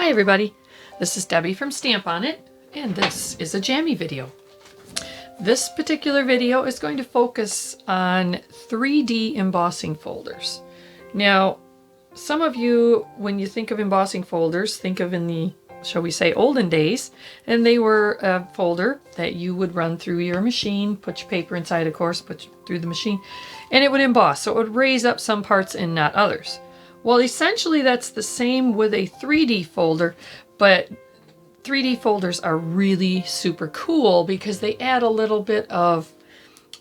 Hi everybody, this is Debbie from Stamp On It, and this is a Jammie video. This particular video is going to focus on 3D embossing folders. Now, some of you, when you think of embossing folders, think of in the, shall we say, olden days, and they were a folder that you would run through your machine, put your paper inside, of course, put through the machine, and it would emboss. So it would raise up some parts and not others. Well, essentially that's the same with a 3D folder, but 3D folders are really super cool because they add a little bit of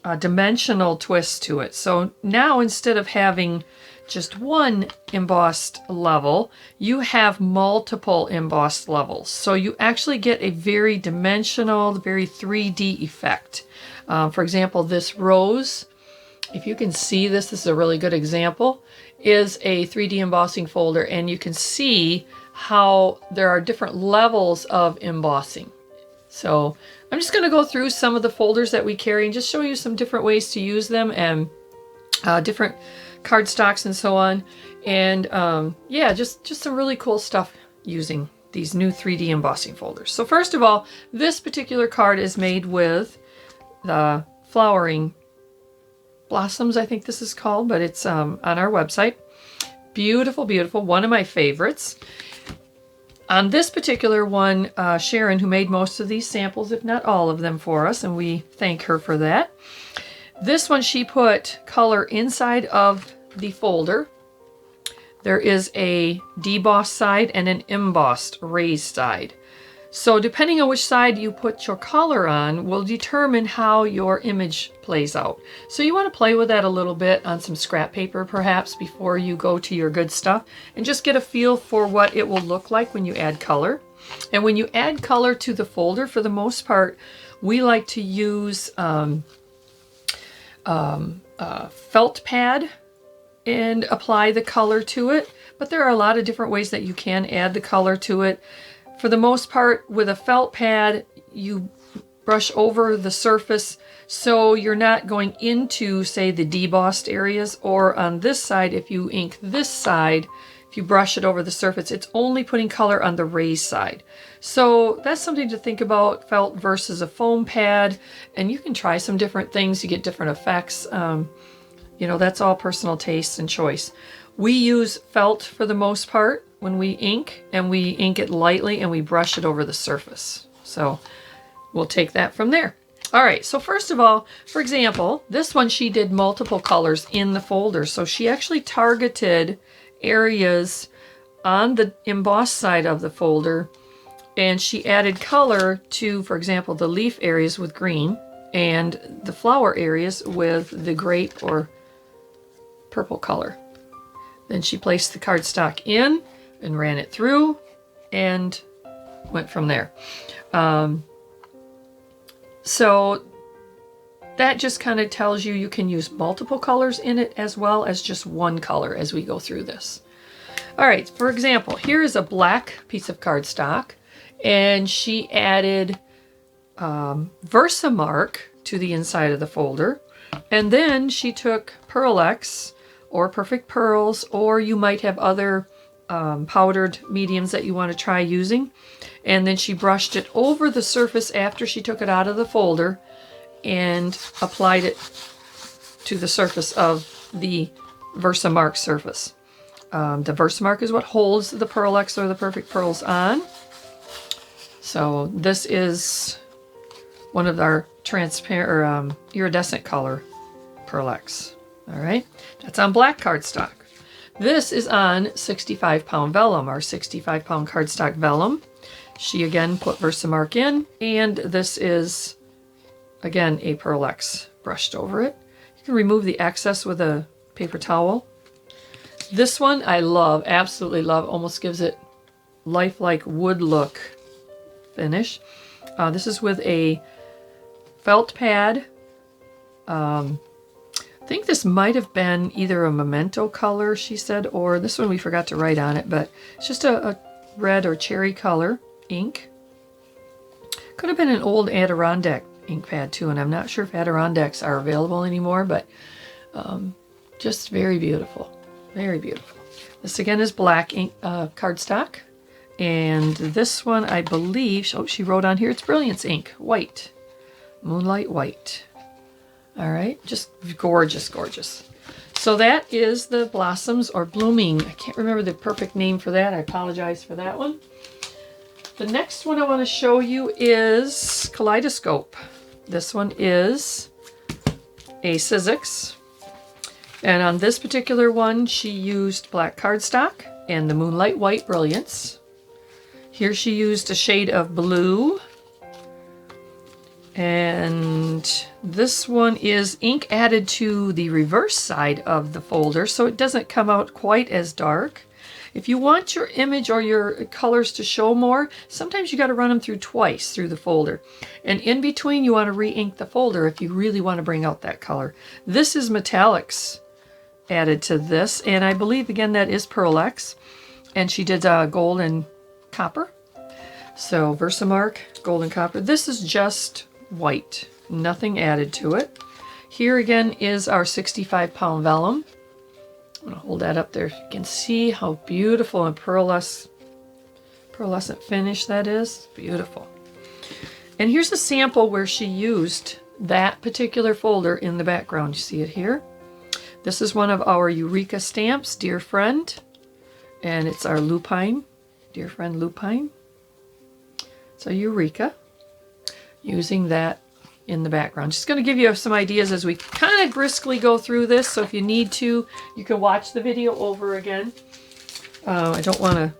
a dimensional twist to it. So now instead of having just one embossed level, you have multiple embossed levels. So you actually get a very dimensional, very 3D effect. For example, this rose, if you can see this is a really good example, is a 3D embossing folder, and you can see how there are different levels of embossing. So I'm just going to go through some of the folders that we carry and just show you some different ways to use them and different cardstocks and so on. And yeah, just some really cool stuff using these new 3D embossing folders. So first of all, this particular card is made with the flowering blossoms, I think this is called, but it's on our website. Beautiful, beautiful. One of my favorites. On this particular one, Sharon, who made most of these samples, if not all of them for us, and we thank her for that. This one, she put color inside of the folder. There is a debossed side and an embossed raised side. So depending on which side you put your color on will determine how your image plays out. So you want to play with that a little bit on some scrap paper perhaps before you go to your good stuff and just get a feel for what it will look like when you add color. And when you add color to the folder, for the most part, we like to use felt pad and apply the color to it. But there are a lot of different ways that you can add the color to it. For the most part, with a felt pad, you brush over the surface so you're not going into, say, the debossed areas, or on this side, if you ink this side, if you brush it over the surface, it's only putting color on the raised side. So that's something to think about, felt versus a foam pad, and you can try some different things. You get different effects. You know, that's all personal taste and choice. We use felt for the most part when we ink, and we ink it lightly and we brush it over the surface. So we'll take that from there. All right, so first of all, for example, this one she did multiple colors in the folder. So she actually targeted areas on the embossed side of the folder, and she added color to, for example, the leaf areas with green and the flower areas with the grape or purple color. Then she placed the cardstock in and ran it through and went from there. So that just kind of tells you you can use multiple colors in it as well as just one color as we go through this. All right, for example, here is a black piece of cardstock, and she added VersaMark to the inside of the folder, and then she took Pearl X or Perfect Pearls, or you might have other powdered mediums that you want to try using, and then she brushed it over the surface after she took it out of the folder and applied it to the surface of the VersaMark surface. The VersaMark is what holds the Pearl X or the Perfect Pearls on. So this is one of our transparent or iridescent color Pearl X. All right, that's on black cardstock. This is on 65-pound vellum, our 65-pound cardstock vellum. She again put VersaMark in, and this is, again, a Pearl X brushed over it. You can remove the excess with a paper towel. This one I love, absolutely love, almost gives it lifelike wood look finish. This is with a felt pad. I think this might have been either a memento color, she said, or this one we forgot to write on it, but it's just a red or cherry color ink. Could have been an old Adirondack ink pad too, and I'm not sure if Adirondacks are available anymore, but just very beautiful, very beautiful. This again is black ink cardstock, And this one, I believe, oh, she wrote on here, it's Brilliance ink, white, Moonlight White. All right, just gorgeous, gorgeous. So that is the Blossoms or Blooming. I can't remember the perfect name for that. I apologize for that one. The next one I want to show you is Kaleidoscope. This one is a Sizzix. And on this particular one, she used black cardstock and the Moonlight White Brilliance. Here she used a shade of blue. And this one is ink added to the reverse side of the folder, so it doesn't come out quite as dark. If you want your image or your colors to show more, sometimes you got to run them through twice through the folder. And in between, you want to re-ink the folder if you really want to bring out that color. This is metallics added to this, and I believe, again, that is Pearl X. And she did gold and copper. So VersaMark, gold and copper. This is just white, nothing added to it. Here again is our 65-pound vellum. I'm going to hold that up there. You can see how beautiful and pearlescent finish that is. Beautiful. And here's a sample where she used that particular folder in the background. You see it here? This is one of our Eureka stamps, Dear Friend. And it's our lupine, Dear Friend Lupine. So Eureka, using that in the background. Just going to give you some ideas as we kind of briskly go through this. So if you need to, you can watch the video over again. I don't want to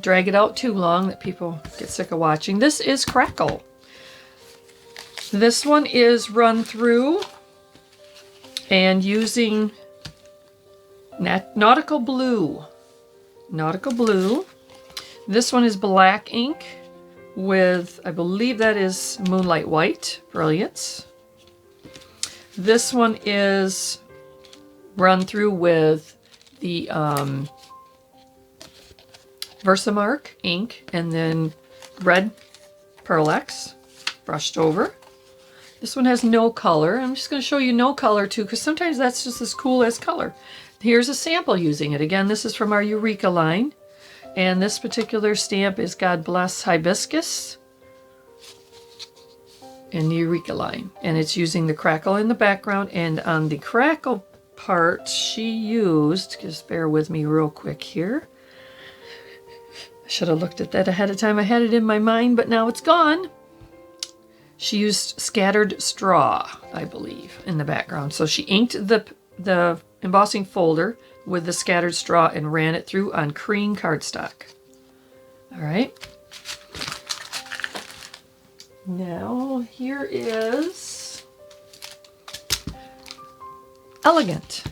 drag it out too long that people get sick of watching. This is Crackle. This one is run through and using Nautical Blue. Nautical Blue. This one is black ink with, I believe that is Moonlight White Brilliance. This one is run through with the VersaMark ink and then red Pearl X brushed over. This one has no color. I'm just going to show you no color too, because sometimes that's just as cool as color. Here's a sample using it. Again, this is from our Eureka line. And this particular stamp is God Bless Hibiscus in the Eureka line. And it's using the Crackle in the background. And on the Crackle part, she used, just bear with me real quick here. I should have looked at that ahead of time. I had it in my mind, but now it's gone. She used scattered straw, I believe, in the background. So she inked the embossing folder with the scattered straw and ran it through on cream cardstock. All right. Now here is Elegant.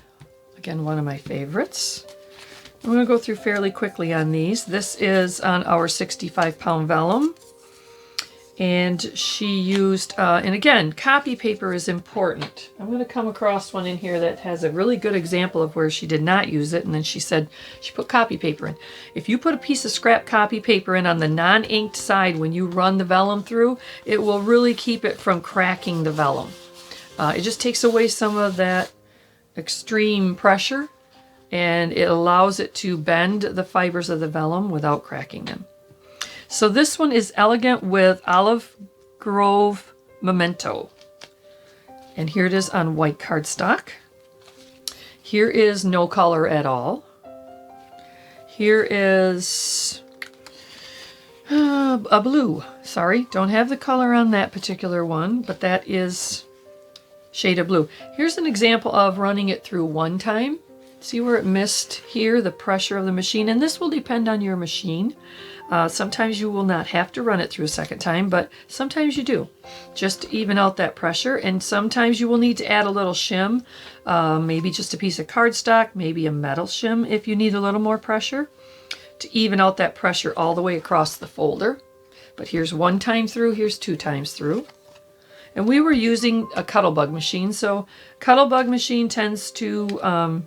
Again, one of my favorites. I'm going to go through fairly quickly on these. This is on our 65-pound vellum. And she used, and again, copy paper is important. I'm going to come across one in here that has a really good example of where she did not use it. And then she said she put copy paper in. If you put a piece of scrap copy paper in on the non-inked side when you run the vellum through, it will really keep it from cracking the vellum. It just takes away some of that extreme pressure, and it allows it to bend the fibers of the vellum without cracking them. So this one is Elegant with Olive Grove Memento. And here it is on white cardstock. Here is no color at all. Here is a blue. Sorry, don't have the color on that particular one, but that is shade of blue. Here's an example of running it through one time. See where it missed here, the pressure of the machine? And this will depend on your machine. Sometimes you will not have to run it through a second time, but sometimes you do, just to even out that pressure. And sometimes you will need to add a little shim, maybe just a piece of cardstock, maybe a metal shim if you need a little more pressure to even out that pressure all the way across the folder. But here's one time through, here's two times through. And we were using a Cuttlebug machine, so Cuttlebug machine tends to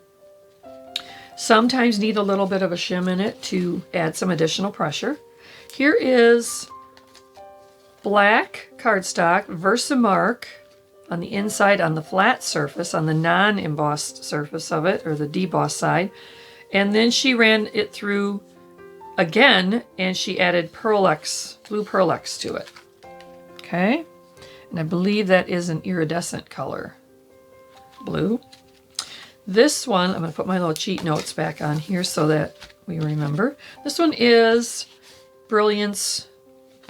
sometimes need a little bit of a shim in it to add some additional pressure. Here is black cardstock, VersaMark on the inside on the flat surface, on the non-embossed surface of it, or the debossed side. And then she ran it through again, and she added Pearl-X, blue Pearl-X to it. Okay, and I believe that is an iridescent color, blue. This one, I'm going to put my little cheat notes back on here so that we remember. This one is Brilliance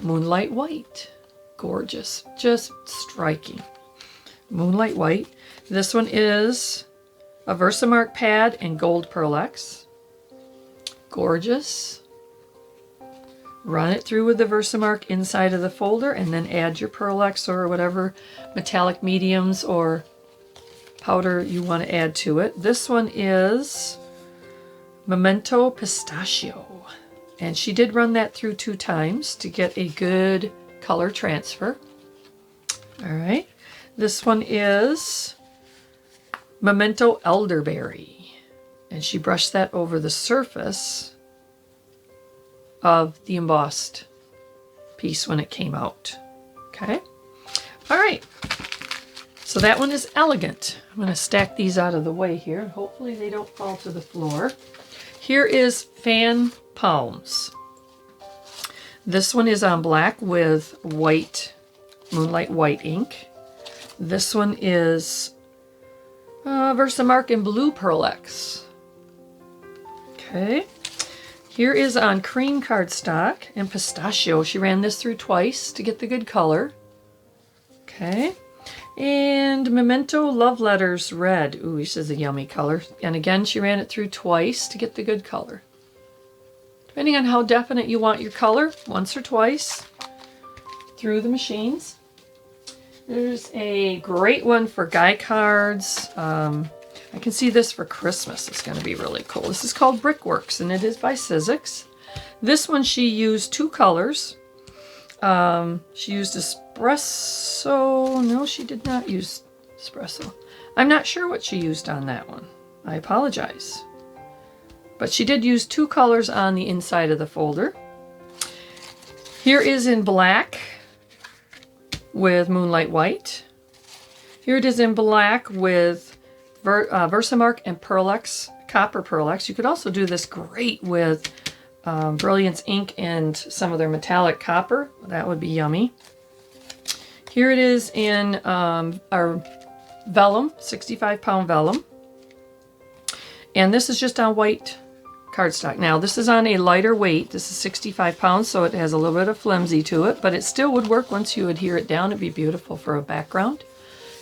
Moonlight White. Gorgeous, just striking. Moonlight White. This one is a VersaMark pad and gold Pearl-X. Gorgeous. Run it through with the VersaMark inside of the folder and then add your Pearl-X or whatever metallic mediums or powder you want to add to it. This one is Memento Pistachio. And she did run that through 2 times to get a good color transfer. All right. This one is Memento Elderberry. And she brushed that over the surface of the embossed piece when it came out. Okay. All right. So that one is elegant. I'm going to stack these out of the way here, and hopefully they don't fall to the floor. Here is Fan Palms. This one is on black with white, Moonlight White ink. This one is VersaMark in blue Pearl-X. Okay. Here is on cream cardstock and pistachio. She ran this through twice to get the good color. Okay. And Memento Love Letters Red. Ooh, this is a yummy color. And again, she ran it through twice to get the good color. Depending on how definite you want your color, once or twice through the machines. There's a great one for guy cards. I can see this for Christmas. It's going to be really cool. This is called Brickworks, and it is by Sizzix. This one she used 2 colors. She used espresso. No, she did not use espresso. I'm not sure what she used on that one. I apologize. But she did use 2 colors on the inside of the folder. Here is in black with Moonlight White. Here it is in black with VersaMark and Pearl-X, copper Pearl-X. You could also do this great with Brilliance ink and some of their metallic copper. That would be yummy. Here it is in our vellum, 65-pound vellum. And this is just on white cardstock. Now, this is on a lighter weight. This is 65 pounds, so it has a little bit of flimsy to it, but it still would work once you adhere it down. It'd be beautiful for a background.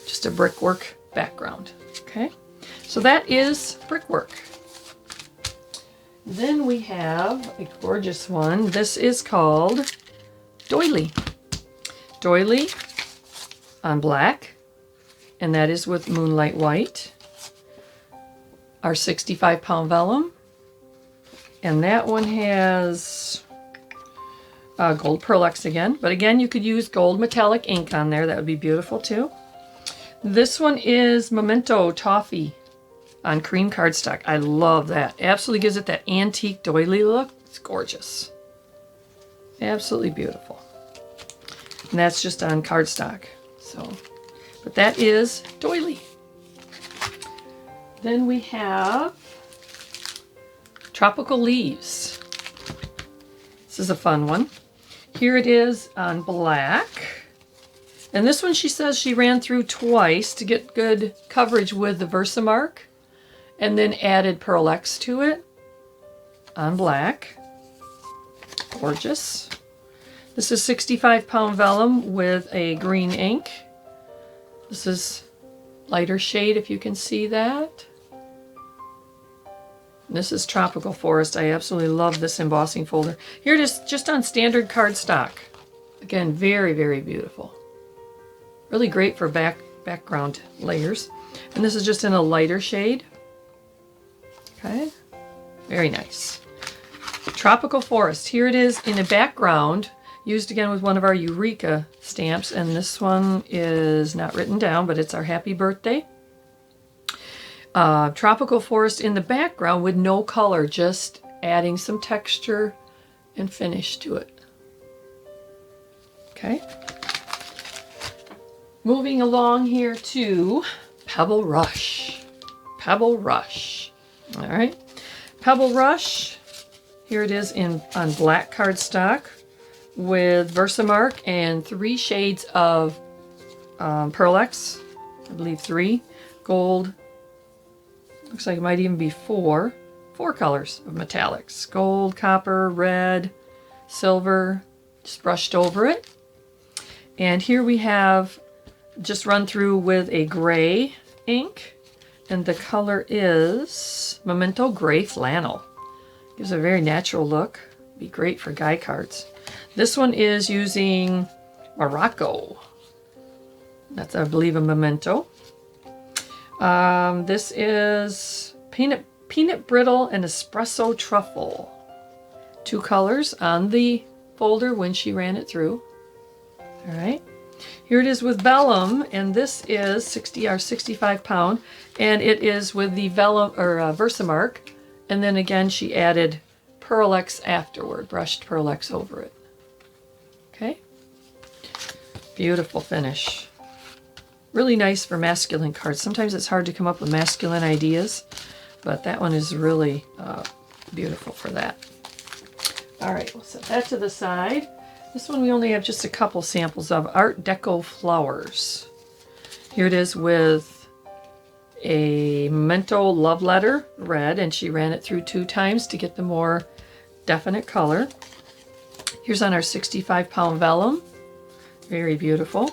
Just a brickwork background. Okay, so that is Brickwork. Then we have a gorgeous one. This is called Doily. Doily on black, and that is with Moonlight White. Our 65-pound vellum, and that one has gold Pearl-X again, but again you could use gold metallic ink on there. That would be beautiful too. This one is Memento Toffee on cream cardstock. I love that. Absolutely gives it that antique doily look. It's gorgeous. Absolutely beautiful. And that's just on cardstock. So, but that is Doily. Then we have Tropical Leaves. This is a fun one. Here it is on black. And this one she says she ran through twice to get good coverage with the VersaMark and then added Pearl-X to it on black. Gorgeous. This is 65-pound vellum with a green ink. This is lighter shade if you can see that. This is Tropical Forest. I absolutely love this embossing folder. Here it is just on standard cardstock. Again, very, very beautiful. Really great for background layers. And this is just in a lighter shade. Okay, very nice. Tropical Forest. Here it is in a background, used again with one of our Eureka stamps. And this one is not written down, but it's our happy birthday. Tropical Forest in the background with no color, just adding some texture and finish to it. Okay. Moving along here to Pebble Rush. Pebble Rush. All right. Pebble Rush. Here it is on black cardstock with VersaMark and 3 shades of Pearl-Ex. I believe 3. Gold. Looks like it might even be 4 colors of metallics. Gold, copper, red, silver, just brushed over it. And here we have just run through with a gray ink, and the color is Memento Gray Flannel. Gives a very natural look. Be great for guy cards. This one is using Morocco. That's, I believe, a Memento. This is peanut brittle and espresso truffle. 2 colors on the folder when she ran it through. All right. Here it is with vellum, and this is 65 pound, and it is with the vellum or VersaMark, and then again she added Pearl-Ex afterward, brushed Pearl-Ex over it. Okay. Beautiful finish. Really nice for masculine cards. Sometimes it's hard to come up with masculine ideas, but that one is really beautiful for that. All right, we'll set that to the side. This one we only have just a couple samples of Art Deco Flowers. Here it is with a Memento Love Letter red, and she ran it through 2 times to get the more definite color. Here's on our 65 pound vellum. Very beautiful.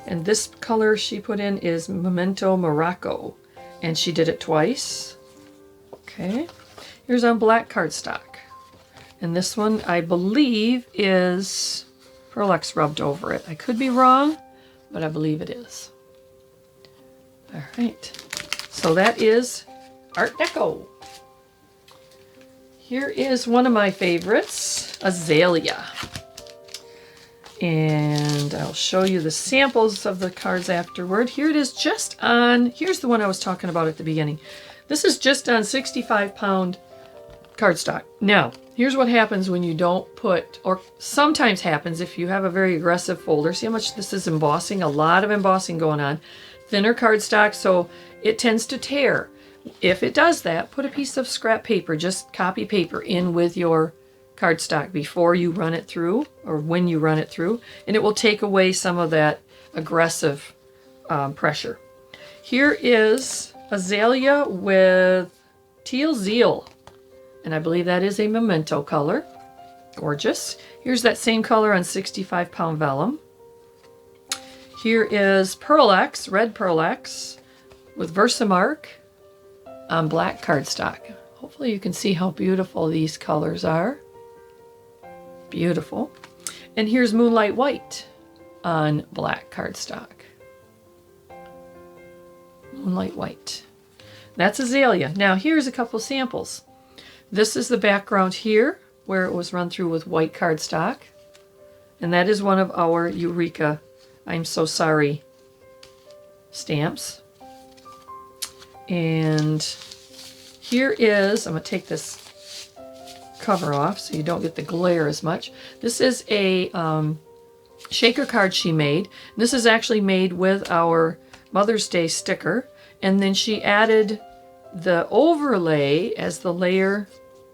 And this color she put in is Memento Morocco, and she did it twice. Okay. Here's on black cardstock. And this one, I believe, is Pearl-Ex rubbed over it. I could be wrong, but I believe it is. All right. So that is Art Deco. Here is one of my favorites, Azalea. And I'll show you the samples of the cards afterward. Here it is just on, here's the one I was talking about at the beginning. This is just on 65 pound cardstock. Now, here's what happens when you don't put, or sometimes happens if you have a very aggressive folder. See how much this is embossing? A lot of embossing going on. Thinner cardstock, so it tends to tear. If it does that, put a piece of scrap paper, just copy paper, in with your cardstock before you run it through, or when you run it through, and it will take away some of that aggressive pressure. Here is Azalea with Teal Zeal, and I believe that is a Memento color. Gorgeous. Here's that same color on 65 pound vellum. Here is Pearl-Ex, red Pearl-Ex with VersaMark on black cardstock. Hopefully you can see how beautiful these colors are. Beautiful. And here's Moonlight White on black cardstock. Moonlight White. That's Azalea. Now here's a couple samples. This is the background here where it was run through with white cardstock. And that is one of our Eureka I'm So Sorry stamps. And here is, I'm going to take this cover off so you don't get the glare as much. This is a shaker card she made. This is actually made with our Mother's Day sticker, and then she added the overlay as the layer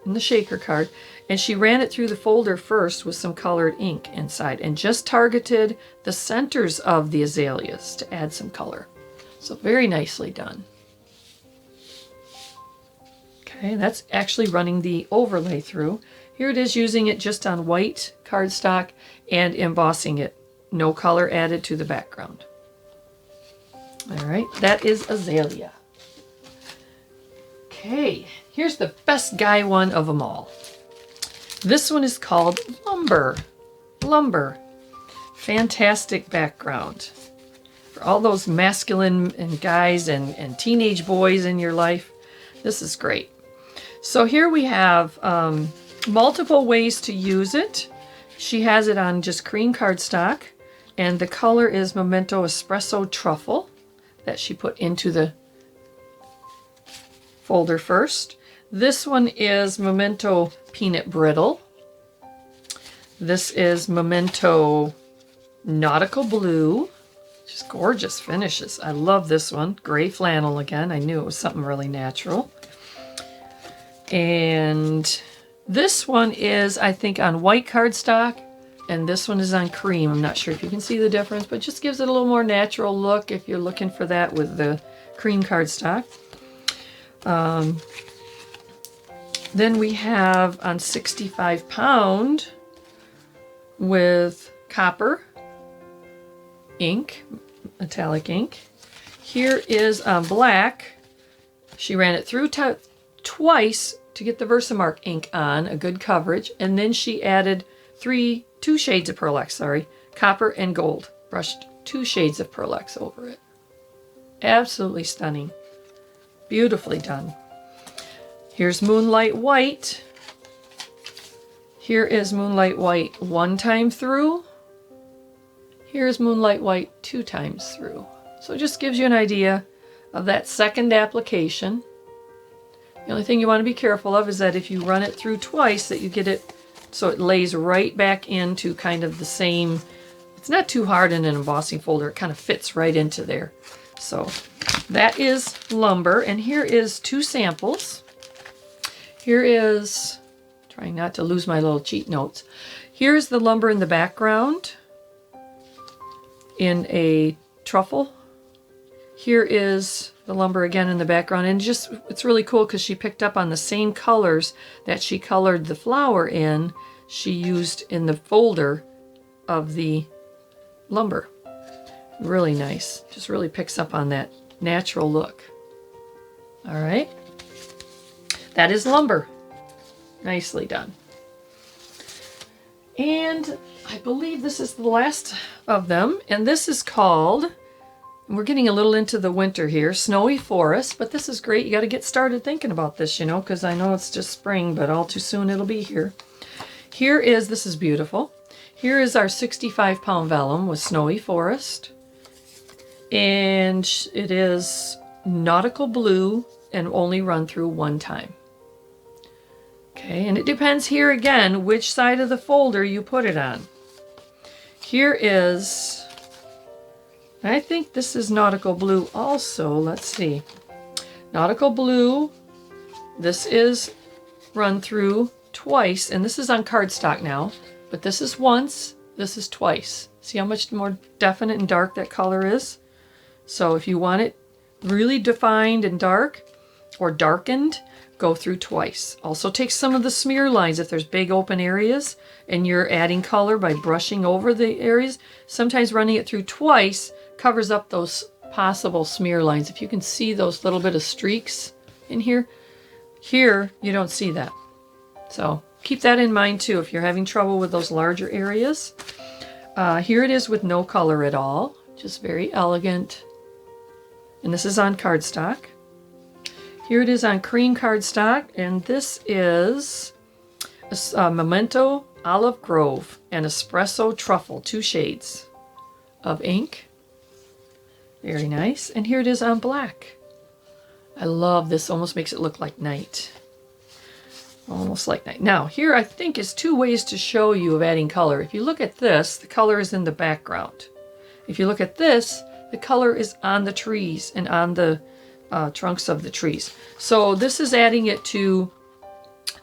in the shaker card, and she ran it through the folder first with some colored ink inside and just targeted the centers of the azaleas to add some color. So very nicely done. Okay, that's actually running the overlay through. Here it is using it just on white cardstock and embossing it. No color added to the background. All right, that is Azalea. Okay, here's the best guy one of them all. This one is called Lumber. Lumber. Fantastic background. For all those masculine and guys and teenage boys in your life, this is great. So here we have multiple ways to use it. She has it on just cream cardstock, and the color is Memento Espresso Truffle that she put into the folder first. This one is Memento Peanut Brittle. This is Memento Nautical Blue. Just gorgeous finishes. I love this one. Gray flannel again. I knew it was something really natural. And This one is, I think, on white cardstock, and this one is on cream. I'm not sure if you can see the difference, but just gives it a little more natural look if you're looking for that with the cream cardstock. Then we have on 65 pound with copper ink, metallic ink. Here is on black. She ran it through twice to get the VersaMark ink on, a good coverage, and then she added two shades of Pearl-Ex, copper and gold. Brushed 2 shades of Pearl-Ex over it. Absolutely stunning. Beautifully done. Here's Moonlight White. Here is Moonlight White 1 time through. Here's Moonlight White 2 times through. So it just gives you an idea of that second application. The only thing you want to be careful of is that if you run it through twice, that you get it so it lays right back into kind of the same. It's not too hard in an embossing folder. It kind of fits right into there. So that is lumber. And here is 2 samples. Here is, trying not to lose my little cheat notes. Here's the lumber in the background in a truffle. Here is the lumber again in the background, and just it's really cool because she picked up on the same colors that she colored the flower in, she used in the folder of the lumber. Really nice. Just really picks up on that natural look. All right. That is lumber. Nicely done. And I believe this is the last of them, and this is called, we're getting a little into the winter here, Snowy Forest, but this is great. You got to get started thinking about this, you know, because I know it's just spring, but all too soon it'll be here. Here is, this is beautiful. Here is our 65 pound vellum with Snowy Forest. And it is nautical blue and only run through 1 time. Okay, and it depends here again which side of the folder you put it on. Here is, I think this is nautical blue also. Let's see. Nautical blue. This is run through twice, and this is on cardstock now, but this is once, this is twice. See how much more definite and dark that color is? So if you want it really defined and dark or darkened, go through twice. Also take some of the smear lines if there's big open areas and you're adding color by brushing over the areas. Sometimes running it through twice covers up those possible smear lines. If you can see those little bit of streaks in here, you don't see that. So keep that in mind too if you're having trouble with those larger areas. Here it is with no color at all, just very elegant. And this is on cardstock. Here it is on cream cardstock, and this is a Memento Olive Grove and Espresso Truffle, 2 shades of ink. Very nice. And here it is on black. I love this, almost makes it look like night. Almost like night. Now, here I think is 2 ways to show you of adding color. If you look at this, the color is in the background. If you look at this, the color is on the trees and on the trunks of the trees. So this is adding it to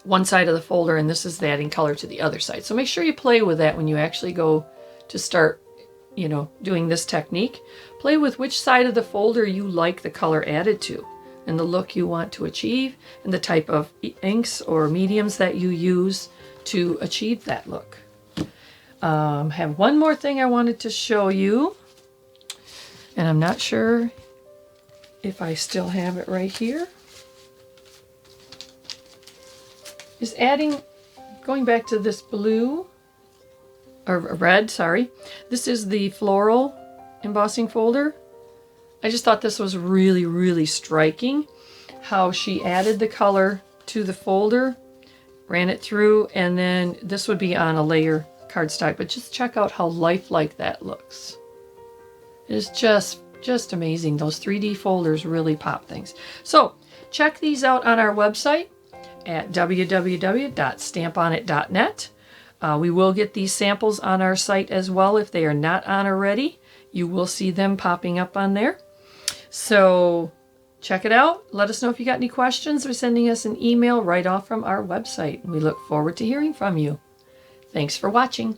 one side of the folder, and this is adding color to the other side. So make sure you play with that when you actually go to start, you know, doing this technique. Play with which side of the folder you like the color added to and the look you want to achieve and the type of inks or mediums that you use to achieve that look. Have one more thing I wanted to show you, and I'm not sure if I still have it right here, is adding, going back to this blue, or red, sorry. This is the floral embossing folder. I just thought this was really, really striking, how she added the color to the folder, ran it through, and then this would be on a layer cardstock, but just check out how lifelike that looks. It's just amazing. Those 3D folders really pop things. So check these out on our website at www.stamponit.net. We will get these samples on our site as well. If they are not on already, you will see them popping up on there. So Check it out. Let us know if you got any questions by sending us an email right off from our website. We look forward to hearing from you. Thanks for watching.